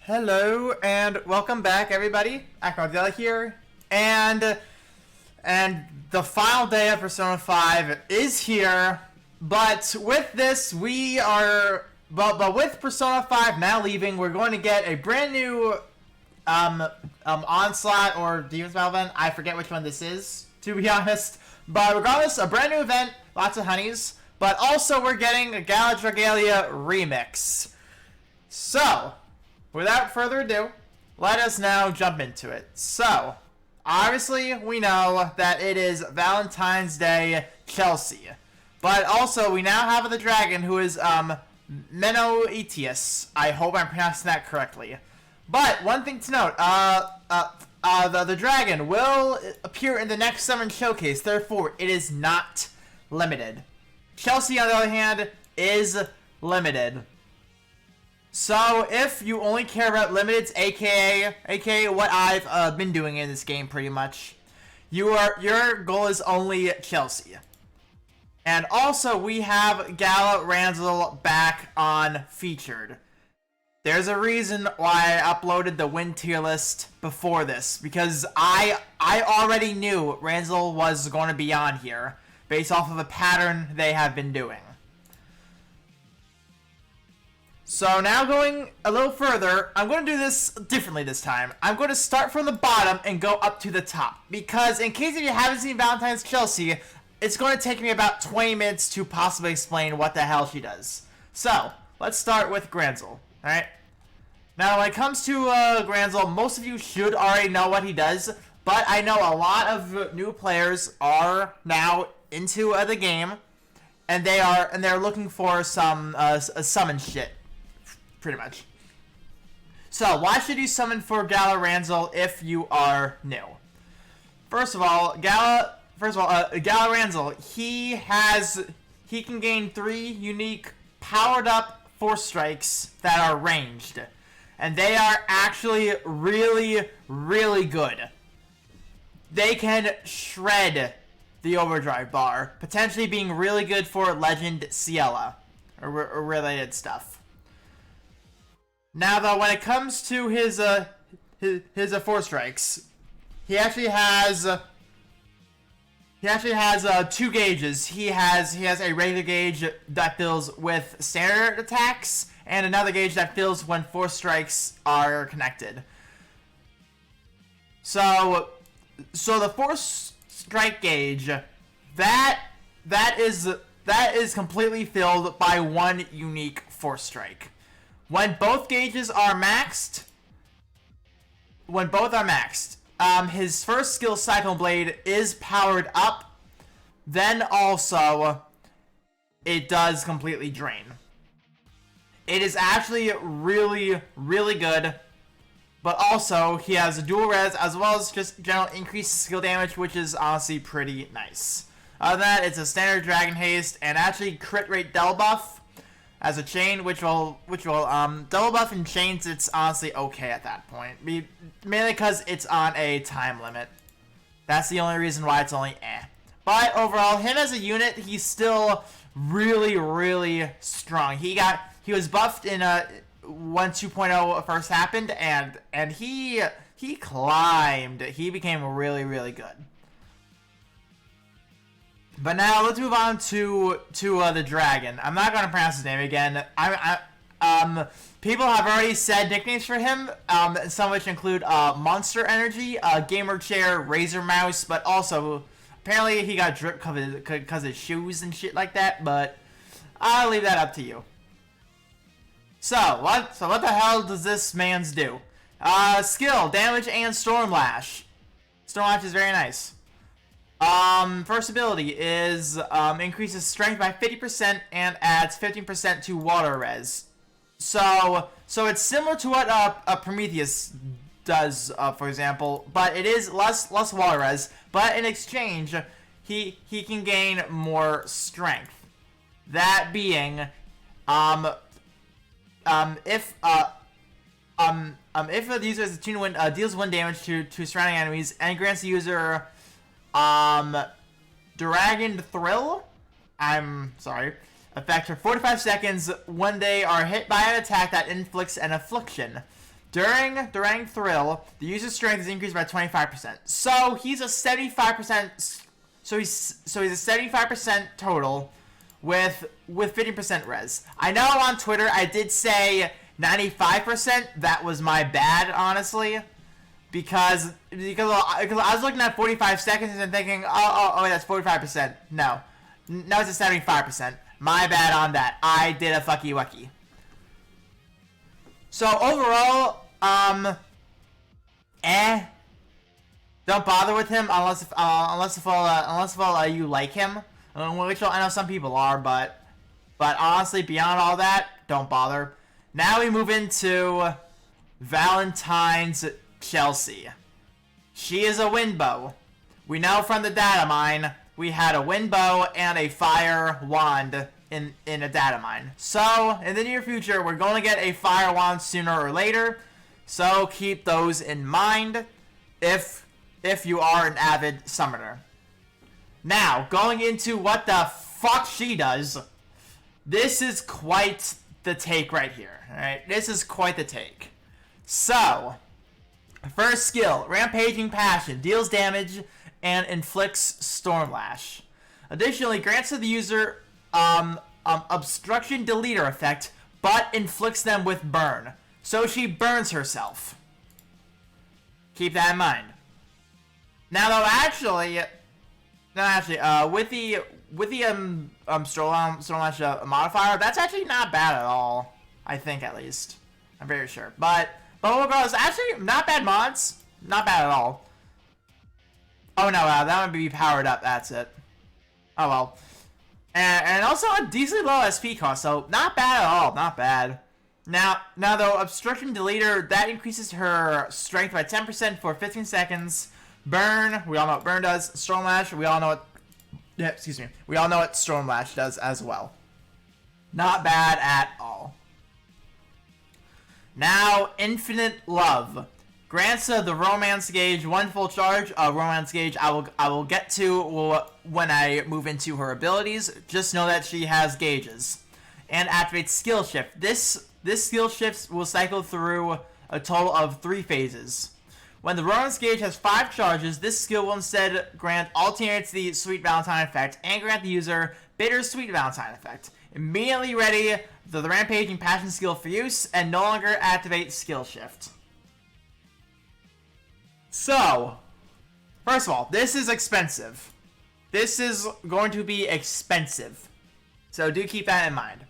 Hello and welcome back, everybody. Dragalia here, and the final day of Persona 5 is here. But with this, but with Persona 5 now leaving, we're going to get a brand new Onslaught or Demon's Battle event. I forget which one this is, to be honest. But regardless, a brand new event, lots of honeys. But also, we're getting a Dragalia remix. So, without further ado, let us now jump into it. So, obviously, we know that it is Valentine's Day Chelsea. But also, we now have the dragon who is, Menoetius. I hope I'm pronouncing that correctly. But, one thing to note, the dragon will appear in the next Summon Showcase, therefore, it is not limited. Chelsea, on the other hand, is limited. So, if you only care about limiteds, aka what I've been doing in this game pretty much, your goal is only Chelsea. And also, we have Granzel back on Featured. There's a reason why I uploaded the win tier list before this, because I already knew Granzel was going to be on here, based off of a pattern they have been doing. So now going a little further, I'm going to do this differently this time. I'm going to start from the bottom and go up to the top. Because in case if you haven't seen Valentine's Chelsea, it's going to take me about 20 minutes to possibly explain what the hell she does. So, let's start with Granzel. Alright? Now when it comes to Granzel, most of you should already know what he does. But I know a lot of new players are now into the game. And they're looking for some summon shit. Pretty much. So, why should you summon for Granzel if you are new? First of all, Granzel, he can gain 3 unique powered up force strikes that are ranged. And they are actually really, really good. They can shred the overdrive bar, potentially being really good for Legend Ciela or related stuff. Now, though, when it comes to his force strikes, he actually has 2 gauges. He has a regular gauge that fills with standard attacks, and another gauge that fills when force strikes are connected. So the force strike gauge that is completely filled by 1 unique force strike. When both gauges are maxed, his first skill, Cyclone Blade, is powered up. Then also, it does completely drain. It is actually really, really good. But also, he has a dual res as well as just general increased skill damage, which is honestly pretty nice. Other than that, it's a standard Dragon Haste and actually crit rate double buff as a chain, which will double buff in chains. It's honestly okay at that point, mainly because it's on a time limit. That's the only reason why it's only eh. But overall, him as a unit, he's still really, really strong. He was buffed in 1.2.0 first happened, and he climbed. He became really, really good. But now let's move on to the dragon. I'm not gonna pronounce his name again. People have already said nicknames for him. Some of which include Monster Energy, Gamer Chair, Razor Mouse, but also apparently he got drip because of shoes and shit like that. But I'll leave that up to you. So what the hell does this man's do? Skill, damage, and Storm Lash. Storm Lash is very nice. First ability is, increases strength by 50% and adds 15% to water res. So it's similar to what, Prometheus does, for example, but it is less water res, but in exchange, he can gain more strength. That being, if the user is attuned to win, deals 1 damage to surrounding enemies and grants the user Dragon Thrill, effect for 45 seconds when they are hit by an attack that inflicts an affliction. During Thrill, the user's strength is increased by 25%. So he's a 75%. So he's a 75% total with 50% res. I know on Twitter I did say 95%. That was my bad, honestly, because I was looking at 45 seconds and thinking, oh, that's 45%. No, it's a 75%. My bad on that. I did a fucky wucky. So overall, don't bother with him unless you like him. Which I know some people are, but honestly, beyond all that, don't bother. Now we move into Valentines Chelsea. She is a wind bow. We know from the data mine we had a wind bow and a fire wand in a data mine. So in the near future, we're going to get a fire wand sooner or later. So keep those in mind if you are an avid summoner. Now, going into what the fuck she does. This is quite the take right here. Alright, this is quite the take. So, first skill, Rampaging Passion, deals damage and inflicts Stormlash. Additionally, grants to the user Obstruction Deleter effect, but inflicts them with Burn. So she burns herself. Keep that in mind. Now, though, with the Stormlash modifier, that's actually not bad at all. I think, at least. I'm very sure. But regardless, actually, not bad mods. Not bad at all. Oh no, that would be powered up. That's it. Oh well. And also a decently low SP cost, so not bad at all. Not bad. Now though, Obstruction Deleter, that increases her strength by 10% for 15 seconds. Burn, we all know what Burn does. Stormlash, we all know what. Yeah, excuse me. We all know what Stormlash does as well. Not bad at all. Now, Infinite Love. Grants the Romance Gauge 1 full charge. Romance Gauge I will get to when I move into her abilities. Just know that she has gauges. And activates Skill Shift. This skill shift will cycle through a total of 3 phases. When the Romance Gauge has 5 charges, this skill will instead grant Alternates the Sweet Valentine effect and grant the user Bittersweet Valentine effect. Immediately ready the Rampaging Passion skill for use and no longer activate Skill Shift. So, first of all, this is expensive. This is going to be expensive. So do keep that in mind.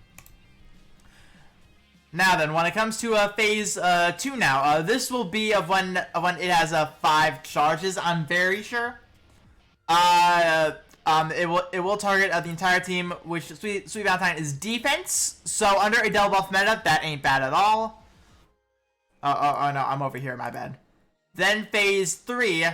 Now then, when it comes to phase 2 now, this will be of when it has 5 charges, I'm very sure. It will target the entire team, which Sweet Valentine is defense. So under a double buff meta, that ain't bad at all. Oh no, I'm over here, my bad. Then phase 3,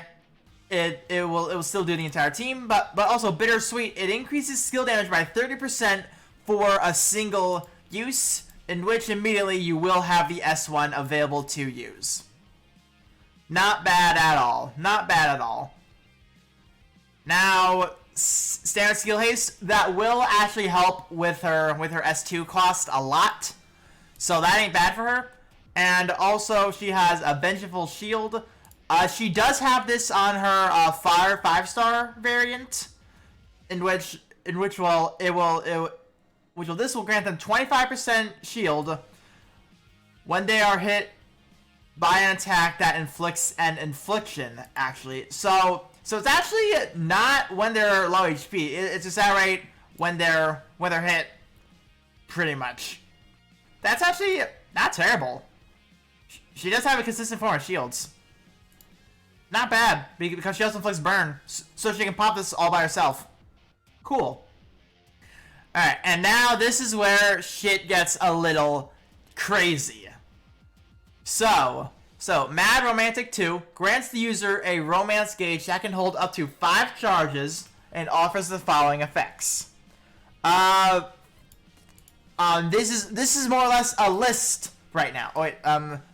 it will still do the entire team, but also Bittersweet. It increases skill damage by 30% for a single use, in which immediately you will have the S1 available to use. Not bad at all. Not bad at all. Now, Standard Skill Haste, that will actually help with her S2 cost a lot. So that ain't bad for her. And also, she has a Vengeful Shield. She does have this on her Fire 5-star variant, which this will grant them 25% shield when they are hit by an attack that inflicts an infliction. Actually, so it's actually not when they're low HP. It's just outright when they're hit. Pretty much. That's actually not terrible. She does have a consistent form of shields. Not bad, because she also inflicts burn, so she can pop this all by herself. Cool. Alright, and now this is where shit gets a little crazy. So Mad Romantic 2 grants the user a Romance Gauge that can hold up to 5 charges and offers the following effects. This is more or less a list right now. Oh wait,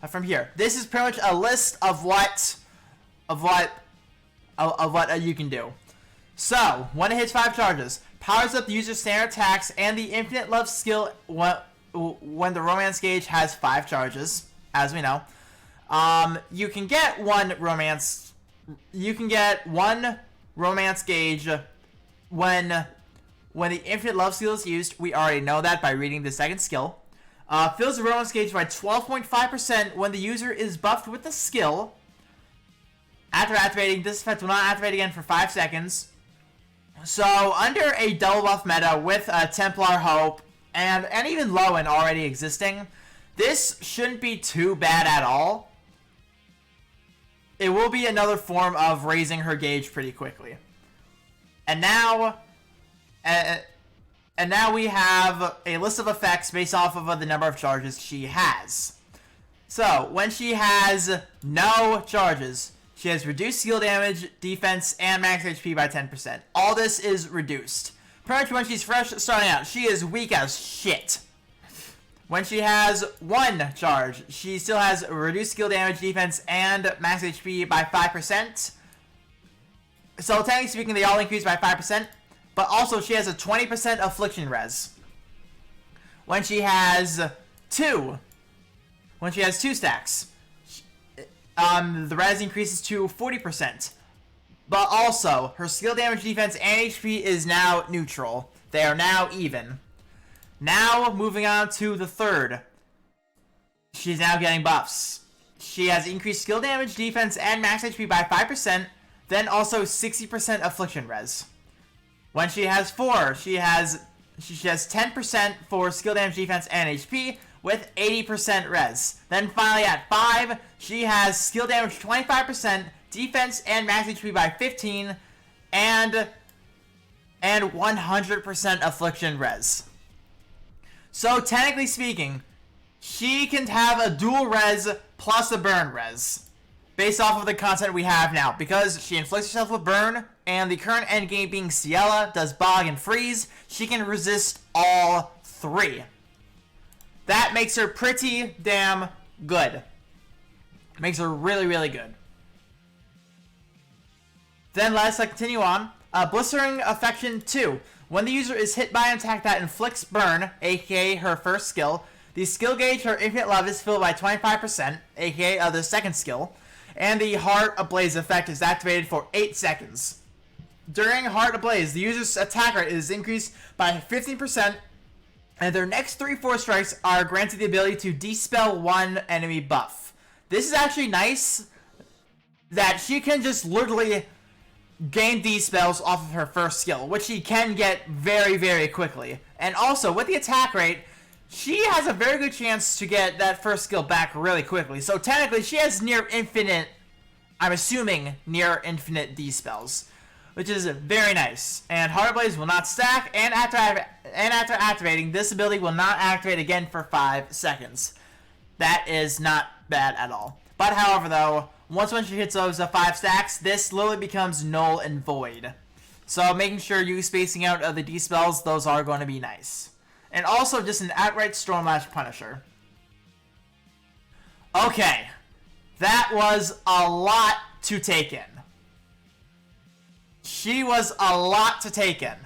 from here. This is pretty much a list of what you can do. So, when it hits 5 charges, powers up the user's standard attacks and the Infinite Love skill when the Romance Gauge has 5 charges, as we know. You can get one romance. You can get one romance gauge when the infinite love skill is used. We already know that by reading the second skill. Fills the romance gauge by 12.5% when the user is buffed with the skill. After activating, this effect will not activate again for 5 seconds. So, under a double buff meta with Templar Hope and even Lowen already existing, this shouldn't be too bad at all. It will be another form of raising her gauge pretty quickly. And now we have a list of effects based off of the number of charges she has. So, when she has no charges, she has reduced skill damage, defense, and max HP by 10%. All this is reduced. Pretty much when she's fresh starting out, she is weak as shit. When she has one charge, she still has reduced skill damage, defense, and max HP by 5%. So technically speaking, they all increase by 5%. But also, she has a 20% affliction res. When she has two stacks, the res increases to 40%. But also, her skill damage, defense, and HP is now neutral. They are now even. Now, moving on to the third. She's now getting buffs. She has increased skill damage, defense, and max HP by 5%, then also 60% affliction res. When she has 4, she has 10% for skill damage, defense, and HP, with 80% res. Then finally at 5, she has skill damage 25%, defense and max HP by 15, and 100% affliction res. So technically speaking, she can have a dual res plus a burn res, based off of the content we have now, because she inflicts herself with burn, and the current endgame being Ciela does bog and freeze. She can resist all 3. That makes her pretty damn good. Makes her really, really good. Then let's continue on. Blistering Affection 2. When the user is hit by an attack that inflicts burn, aka her first skill, the skill gauge her infinite love is filled by 25%, aka the second skill, and the Heart Ablaze effect is activated for 8 seconds. During Heart Ablaze, the user's attack rate is increased by 15%, and their next 3 force strikes are granted the ability to dispel one enemy buff. This is actually nice, that she can just literally gain these spells off of her first skill, which she can get very, very quickly. And also, with the attack rate, she has a very good chance to get that first skill back really quickly. So technically, she has near infinite, I'm assuming, near infinite D-spells, which is very nice. And Heart Blaze will not stack, and after activating, this ability will not activate again for 5 seconds. That is not bad at all. But however, though, once she hits those 5 stacks, this literally becomes null and void. So making sure you spacing out of the D-spells, those are going to be nice. And also just an outright Stormlash Punisher. Okay, that was a lot to take in. She was a lot to take in.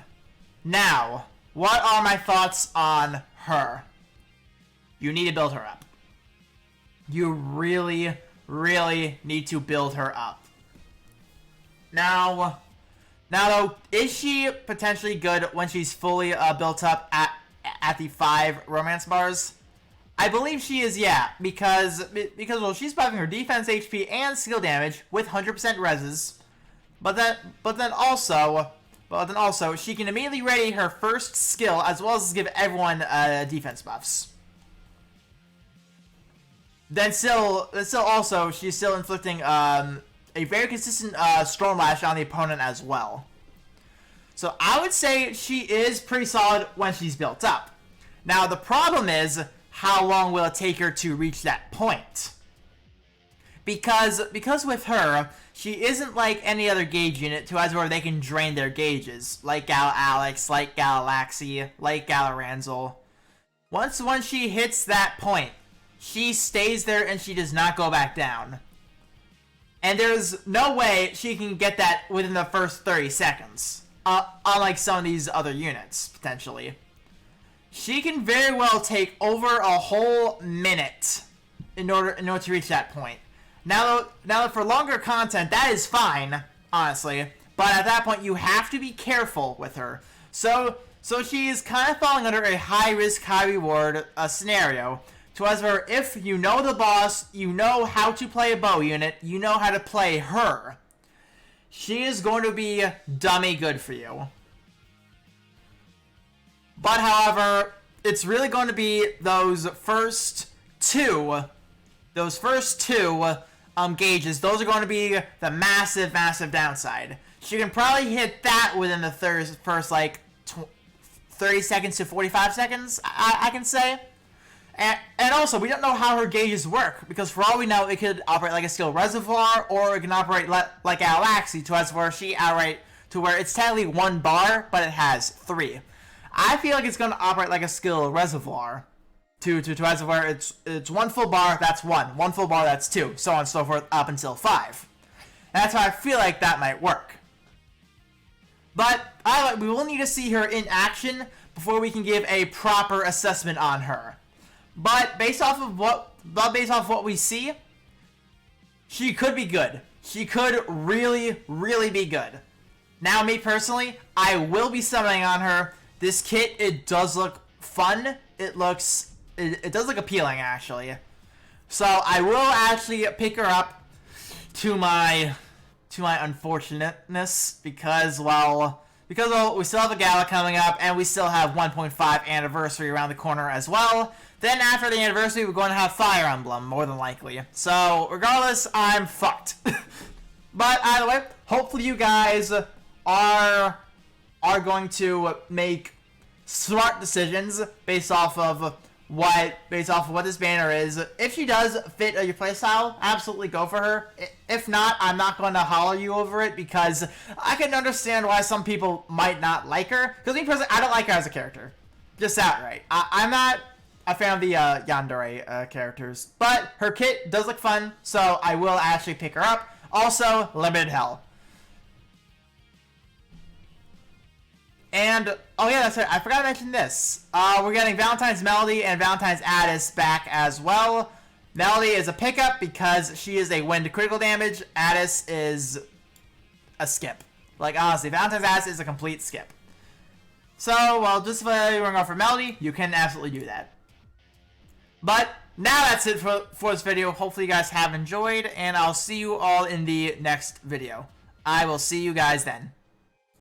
Now, what are my thoughts on her? You need to build her up. You really, really need to build her up. Now though, is she potentially good when she's fully built up at the 5 romance bars? I believe she is, yeah, because well, she's buffing her defense, HP, and skill damage with 100% reses. But then also she can immediately ready her first skill as well as give everyone defense buffs. Then still also she's still inflicting a very consistent Stormlash on the opponent as well. So I would say she is pretty solid when she's built up. Now the problem is, how long will it take her to reach that point? Because with her, she isn't like any other gauge unit to where they can drain their gauges, like Gal Alex, like Galaxy, like Granzel. Once she hits that point, she stays there and she does not go back down. And there's no way she can get that within the first 30 seconds. Unlike some of these other units, potentially. She can very well take over a whole minute in order to reach that point. Now for longer content, that is fine, honestly. But at that point, you have to be careful with her. So she is kind of falling under a high risk, high reward scenario. To us, where if you know the boss, you know how to play a bow unit, you know how to play her, she is going to be dummy good for you. But however, it's really going to be those first two gauges. Those are going to be the massive downside. She can probably hit that within the first like 30 seconds to 45 seconds, I can say. And also, we don't know how her gauges work, because for all we know, it could operate like a skill reservoir, or it can operate like Alaxi, to us where it's technically 1 bar, but it has 3. I feel like it's going to operate like a skill reservoir. To us where it's 1 full bar, that's 1 full bar, that's 2, so on and so forth, up until 5. And that's how I feel like that might work. But we will need to see her in action before we can give a proper assessment on her. But based off of what we see, she could be good. She could really be good. Now, me personally, I will be summoning on her. This kit, it does look fun. It does look appealing, actually. So I will actually pick her up to my unfortunateness, because we still have a gala coming up, and we still have 1.5 anniversary around the corner as well. Then after the anniversary, we're going to have Fire Emblem, more than likely. So regardless, I'm fucked. But either way, hopefully you guys are going to make smart decisions based off of what this banner is. If she does fit your playstyle, absolutely go for her. If not, I'm not going to holler you over it, because I can understand why some people might not like her. Because me personally, I don't like her as a character, just outright. I'm not a fan of the Yandere characters, but her kit does look fun, so I will actually pick her up. Also, limited hell. And, oh yeah, that's right, I forgot to mention this. We're getting Valentine's Melody and Valentine's Addis back as well. Melody is a pickup because she is a win to critical damage. Addis is a skip. Like, honestly, Valentine's Addis is a complete skip. So, well, just if you want to go for Melody, you can absolutely do that. But now that's it for this video. Hopefully you guys have enjoyed, and I'll see you all in the next video. I will see you guys then.